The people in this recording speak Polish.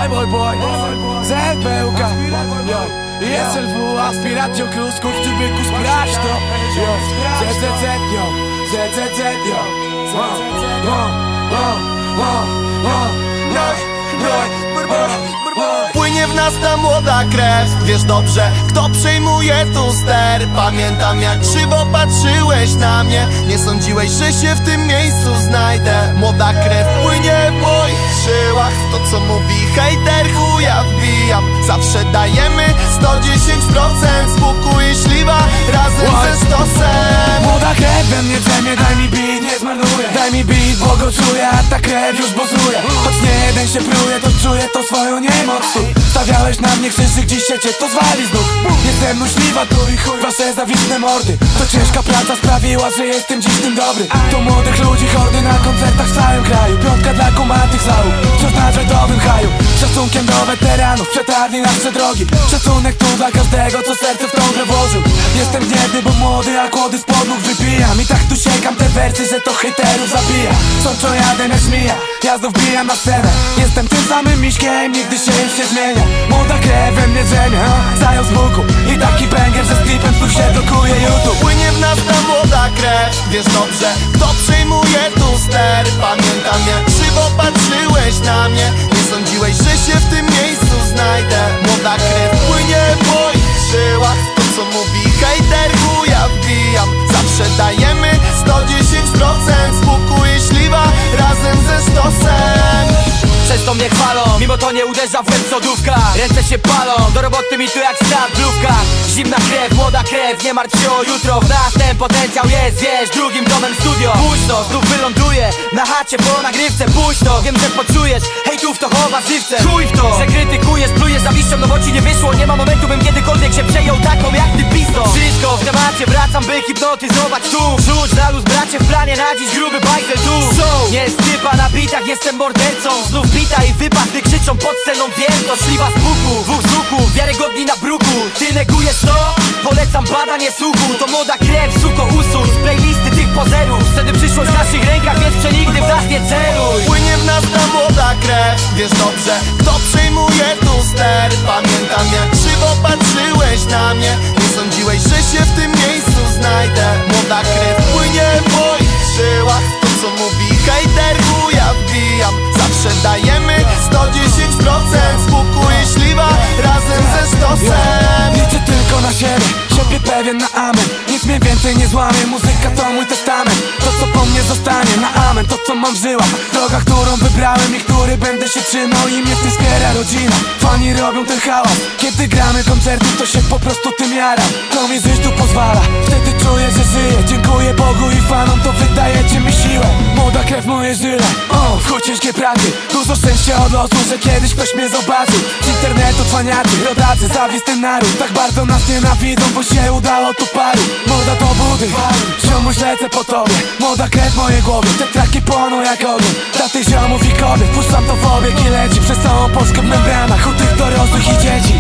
boy, ZPUK, yo. I SLW, aspiracją krusków, w byku sprawdź to, yo. ZZZ, yo, ZZZ, yo. Płynie w nas ta młoda krew. Wiesz dobrze, kto przejmuje tu ster. Pamiętam, jak krzywo patrzyłeś na mnie. Nie sądziłeś, że się w tym miejscu znajdę. Młoda krew płynie w moich żyłach. W to, co mówi hejter, chuja wbijam. Zawsze dajemy 110%. Spokój i śliwa razem ze stosem. Młoda krew we mnie drzemie, daj mi beat, nie zmarnuję. Daj mi beat, bo go czuję, a ta krew już bozuje. Choć nie jeden się pruje, to czuję to swoją niemoc tu. Stawiałeś na mnie krzyżyk, dziś się cię to zwali znów. Jestem myśliwa tu i chuj wasze zawisne mordy. To ciężka praca sprawiła, że jestem dziś tym dobry. To młodych ludzi hordy na koncertach w całym kraju. Piątka dla kumatych załóg, wciąż na rajdowym haju. Szacunkiem do weteranów, przetarli nasze drogi. Szacunek tu dla każdego, co serce w tą grę włożył. Jestem gniewny, bo młody, a kłody z podłóg wypijam. I tak tu siekam te wersy, że to hejterów zabija. Sączą jadę jak żmija, ja znów bijam na scenę. Jestem tym samym miśkiem, nigdy się już nie zmienia. Młoda krew we mnie drzemie, zajął z łuku. I taki banger, że z klipem tu się blokuje YouTube. Płynie w nas ta młoda krew. Wiesz dobrze, kto przejmuje tu ster. Pamiętam, jak krzywo patrzyłeś na mnie. Nie sądziłeś, że się w tym miejscu znajdę. Młoda krew płynie w moich żyłach. To, co mówi hejter, chuja wbijam. Zawsze dajemy 110%. Spokój i śliwa razem ze stosem. Przez to mnie chwalą, mimo to nie uderza w łeb sodówka. Ręce się palą, do roboty mi tu jak stan w blówkach. Zimna krew, młoda krew, nie martw się o jutro. W nas ten potencjał jest, wiesz, drugim domem studio. Późno, znów wyląduję na chacie po nagrywce. Późno, wiem, że poczujesz, hejtów to chowa żywcem. Chuj w to, że krytykujesz, plujesz zawiścią, no bo ci nie wyszło. Nie ma momentu, bym kiedykolwiek się przejął taką jak ty pisto. Wszystko w temacie, wracam, by hipnotyzować tu. Rzuć na luz, bracie, w planie na dziś gruby bajzel tu. Nie stypa na bitach, jestem mordercą. Znów bita i wypad, gdy krzyczą pod sceną. Wiem, to szliwa z buku, dwóch z łuku, wiarygodni na bruku. Ty negujesz to? Polecam badanie słuchu. To młoda krew, suko usuń z playlisty tych pozerów. Wtedy przyszłość w naszych rękach, więc przenigdy w nas nie celuj. Płynie w nas ta młoda krew. Wiesz dobrze, kto przejmuje tu ster. Pamiętam, jak krzywo patrzyłeś na mnie. Nie sądziłeś, że się w tym miejscu znajdę. Młoda krew płynie w moich żyłach. To, co mówi hejter, chuja wbijam. Zawsze dajemy 110%. Spokój i śliwa razem ze stosem. Liczę tylko na siebie, siebie pewien na amen. Nic mnie więcej nie złamie, muzyka to mój testament. To, co po mnie zostanie, na amen. To, co mam w żyłach, droga, którą wybrałem i który będę się trzymał. I mnie w tym wspiera rodzina. Fani robią ten hałas. Kiedy gramy koncerty, to się po prostu tym jaram. To mi żyć tu pozwala, wtedy czuję, że żyję. Dziękuję Bogu i fanom, to wydajecie mi siłę. Młoda krew moje żyle, w chuj ciężkiej pracy. Dużo szczęścia od losu, że kiedyś ktoś mnie zobaczył. Z internetu cwaniacy, rodacy, zawistny naród. Tak bardzo nas nienawidzą, bo się udało tu paru. Morda to budy, ziomuś lecę po tobie. Młoda krew w mojej głowie, te traki płoną jak ogień. Dla tych ziomów i kobiet, puszczam to w obieg i leci przez całą Polskę w membranach. U tych dorosłych i dzieci.